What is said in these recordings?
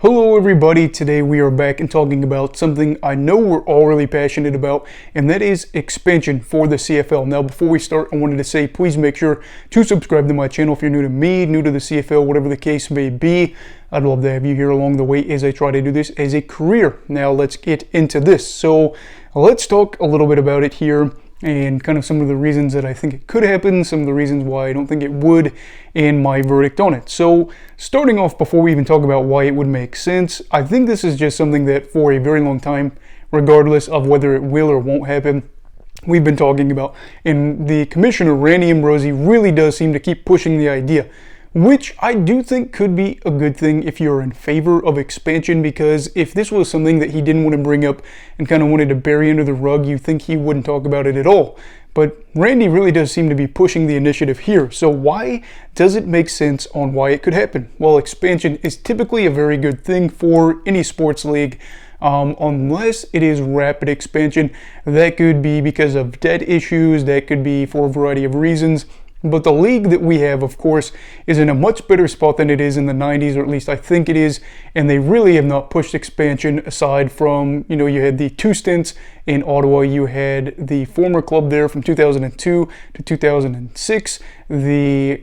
Hello everybody, today we are back and talking about something I know we're all really passionate about, and that is expansion for the CFL. Now before we start, I wanted to say please make sure to subscribe to my channel if you're new to me, new to the CFL, whatever the case may be. I'd love to have you here along the way as I try to do this as a career. Now let's get into this. So let's talk a little bit about it here and kind of some of the reasons that I think it could happen, some of the reasons why I don't think it would, and my verdict on it. So starting off, before we even talk about why it would make sense, I think this is just something that for a very long time, regardless of whether it will or won't happen, we've been talking about. And the commissioner, Randy Ambrosie, really does seem to keep pushing the idea, which I do think could be a good thing if you're in favor of expansion, because if this was something that he didn't want to bring up and kind of wanted to bury under the rug, you think he wouldn't talk about it at all. But Randy really does seem to be pushing the initiative here. So why does it make sense on why it could happen? Well, expansion is typically a very good thing for any sports league, unless it is rapid expansion. That could be because of debt issues, that could be for a variety of reasons. But the league that we have, of course, is in a much better spot than it is in the 90s, or at least I think it is, and they really have not pushed expansion aside from, you had the two stints in Ottawa, you had the former club there from 2002 to 2006, the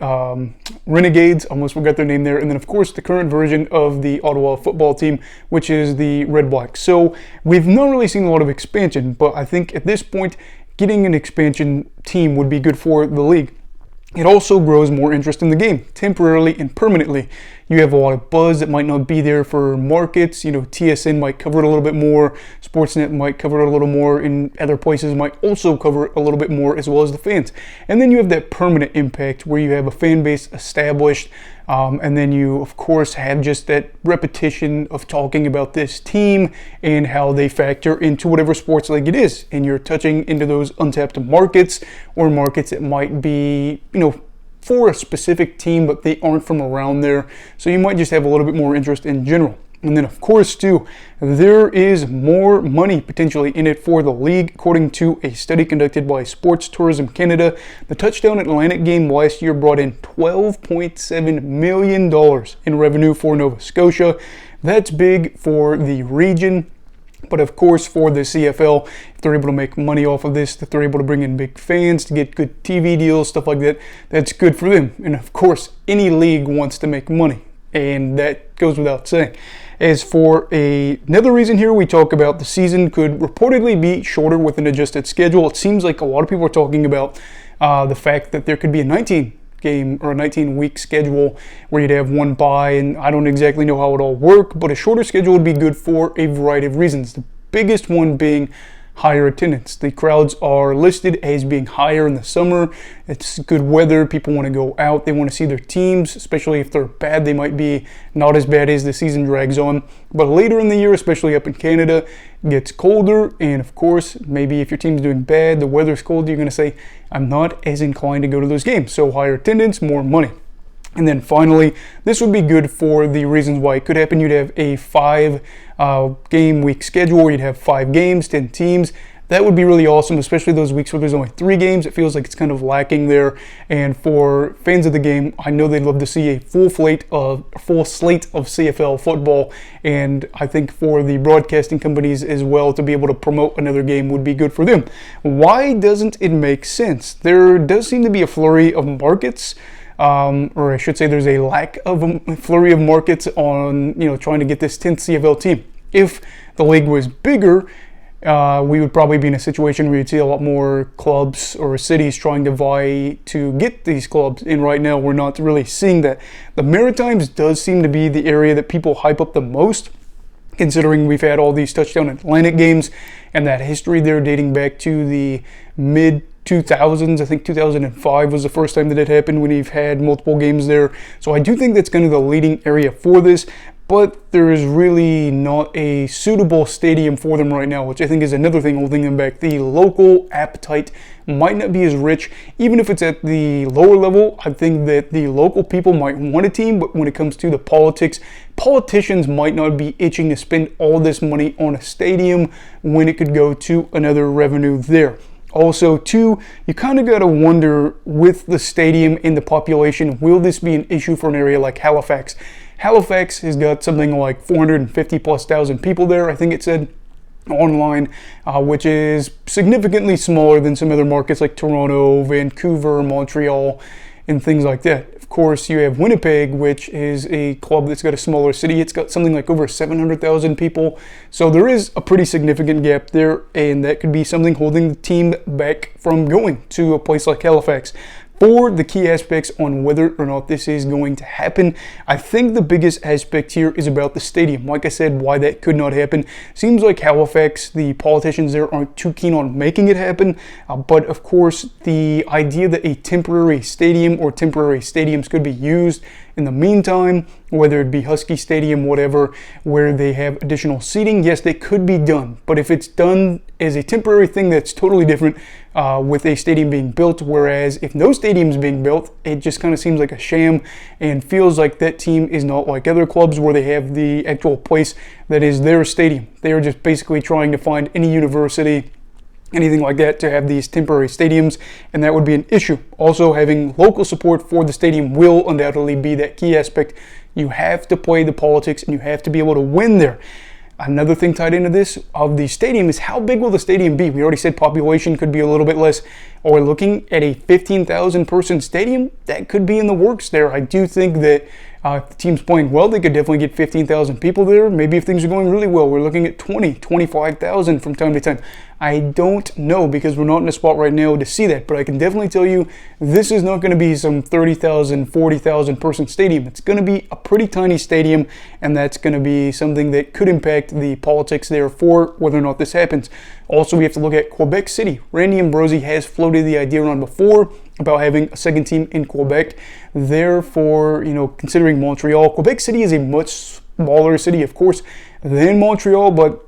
Renegades, almost forgot their name there, and then of course the current version of the Ottawa football team, which is the Red Blacks. So we've not really seen a lot of expansion, but I think at this point, getting an expansion team would be good for the league. It also grows more interest in the game, temporarily and permanently. You have a lot of buzz that might not be there for markets. TSN might cover it a little bit more, Sportsnet might cover it a little more, and other places might also cover it a little bit more, as well as the fans. And then you have that permanent impact where you have a fan base established, and then you, of course, have just that repetition of talking about this team and how they factor into whatever sports league it is. And you're touching into those untapped markets, or markets that might be, for a specific team, but they aren't from around there. So you might just have a little bit more interest in general. And then, of course, too, there is more money potentially in it for the league. According to a study conducted by Sports Tourism Canada, the Touchdown Atlantic game last year brought in $12.7 million in revenue for Nova Scotia. That's big for the region. But of course, for the CFL, if they're able to make money off of this, if they're able to bring in big fans to get good TV deals, stuff like that, that's good for them. And of course, any league wants to make money, and that goes without saying. As for another reason here, we talk about the season could reportedly be shorter with an adjusted schedule. It seems like a lot of people are talking about the fact that there could be a 19-game or a 19-week schedule where you'd have one bye, and I don't exactly know how it all work, but a shorter schedule would be good for a variety of reasons. The biggest one being higher attendance. The crowds are listed as being higher in the summer. It's good weather. People want to go out. They want to see their teams, especially if they're bad. They might be not as bad as the season drags on. But later in the year, especially up in Canada, it gets colder. And of course, maybe if your team's doing bad, the weather's cold, you're going to say, I'm not as inclined to go to those games. So higher attendance, more money. And then finally, this would be good for the reasons why it could happen. You'd have a 5-game week schedule where you'd have 5 games, 10 teams. That would be really awesome, especially those weeks where there's only 3 games. It feels like it's kind of lacking there. And for fans of the game, I know they'd love to see a full slate of CFL football. And I think for the broadcasting companies as well, to be able to promote another game would be good for them. Why doesn't it make sense? There does seem to be a flurry of markets. Or I should say there's a lack of a flurry of markets on, trying to get this 10th CFL team. If the league was bigger, we would probably be in a situation where you'd see a lot more clubs or cities trying to vie to get these clubs. And right now, we're not really seeing that. The Maritimes does seem to be the area that people hype up the most, considering we've had all these Touchdown Atlantic games and that history there dating back to the mid-2000s. I think 2005 was the first time that it happened, when you've had multiple games there. So I do think that's kind of the leading area for this, but there is really not a suitable stadium for them right now, which I think is another thing holding them back. The local appetite might not be as rich. Even if it's at the lower level, I think that the local people might want a team, but when it comes to the politicians might not be itching to spend all this money on a stadium when it could go to another revenue there. Also, too, you kind of got to wonder with the stadium and the population, will this be an issue for an area like Halifax? Halifax has got something like 450 plus thousand people there, I think it said online, which is significantly smaller than some other markets like Toronto, Vancouver, Montreal, and things like that. Of course, you have Winnipeg, which is a club that's got a smaller city. It's got something like over 700,000 people. So there is a pretty significant gap there, and that could be something holding the team back from going to a place like Halifax. For the key aspects on whether or not this is going to happen, I think the biggest aspect here is about the stadium. Like I said, why that could not happen. Seems like Halifax, the politicians there aren't too keen on making it happen. But of course, the idea that a temporary stadium or temporary stadiums could be used in the meantime, whether it be Husky Stadium, whatever, where they have additional seating, yes, they could be done. But if it's done as a temporary thing, that's totally different with a stadium being built. Whereas if no stadium's being built, it just kind of seems like a sham and feels like that team is not like other clubs where they have the actual place that is their stadium. They are just basically trying to find any university, anything like that, to have these temporary stadiums, and that would be an issue. Also, having local support for the stadium will undoubtedly be that key aspect. You have to play the politics and you have to be able to win there. Another thing tied into this of the stadium is how big will the stadium be? We already said population could be a little bit less. Or we're looking at a 15,000 person stadium. That could be in the works there. I do think that if the team's playing well, they could definitely get 15,000 people there. Maybe if things are going really well, we're looking at 20, 25,000 from time to time. I don't know because we're not in a spot right now to see that, but I can definitely tell you this is not going to be some 30,000, 40,000 person stadium. It's going to be a pretty tiny stadium, and that's going to be something that could impact the politics there for whether or not this happens. Also, we have to look at Quebec City. Randy Ambrosie has floated the idea around before about having a second team in Quebec. Therefore, considering Montreal, Quebec City is a much smaller city, of course, than Montreal, but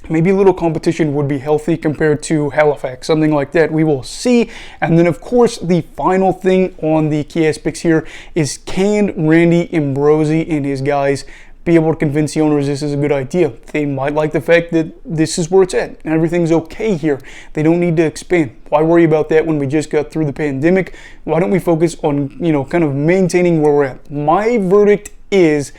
maybe a little competition would be healthy compared to Halifax, something like that. We will see. And then, of course, the final thing on the key aspects here is, can Randy Ambrosie and his guys be able to convince the owners this is a good idea? They might like the fact that this is where it's at and everything's okay here. They don't need to expand. Why worry about that when we just got through the pandemic? Why don't we focus on, kind of maintaining where we're at? My verdict is,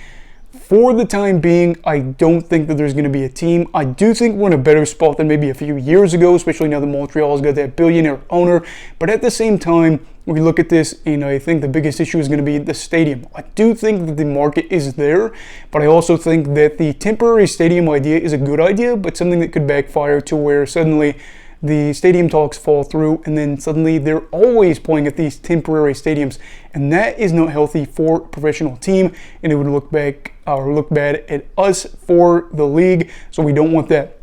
for the time being, I don't think that there's going to be a team. I do think we're in a better spot than maybe a few years ago, especially now that Montreal's got that billionaire owner. But at the same time, we look at this, and I think the biggest issue is going to be the stadium. I do think that the market is there, but I also think that the temporary stadium idea is a good idea, but something that could backfire to where suddenly the stadium talks fall through, and then suddenly they're always playing at these temporary stadiums, and that is not healthy for a professional team, and it would look bad at us for the league. So we don't want that.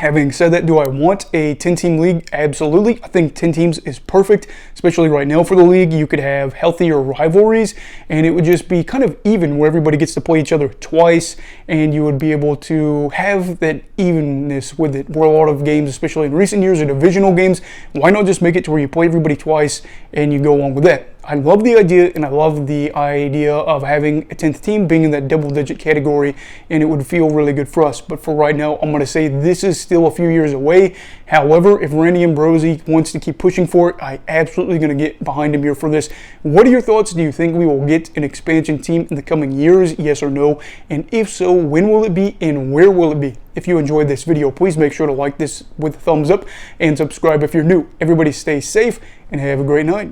Having said that, do I want a 10-team league? Absolutely. I think 10 teams is perfect, especially right now for the league. You could have healthier rivalries, and it would just be kind of even where everybody gets to play each other twice, and you would be able to have that evenness with it. Where a lot of games, especially in recent years, are divisional games. Why not just make it to where you play everybody twice and you go on with that? I love the idea, and I love the idea of having a 10th team being in that double-digit category, and it would feel really good for us. But for right now, I'm going to say this is still a few years away. However, if Randy Ambrosie wants to keep pushing for it, I absolutely going to get behind him here for this. What are your thoughts? Do you think we will get an expansion team in the coming years? Yes or no? And if so, when will it be and where will it be? If you enjoyed this video, please make sure to like this with a thumbs up and subscribe if you're new. Everybody stay safe and have a great night.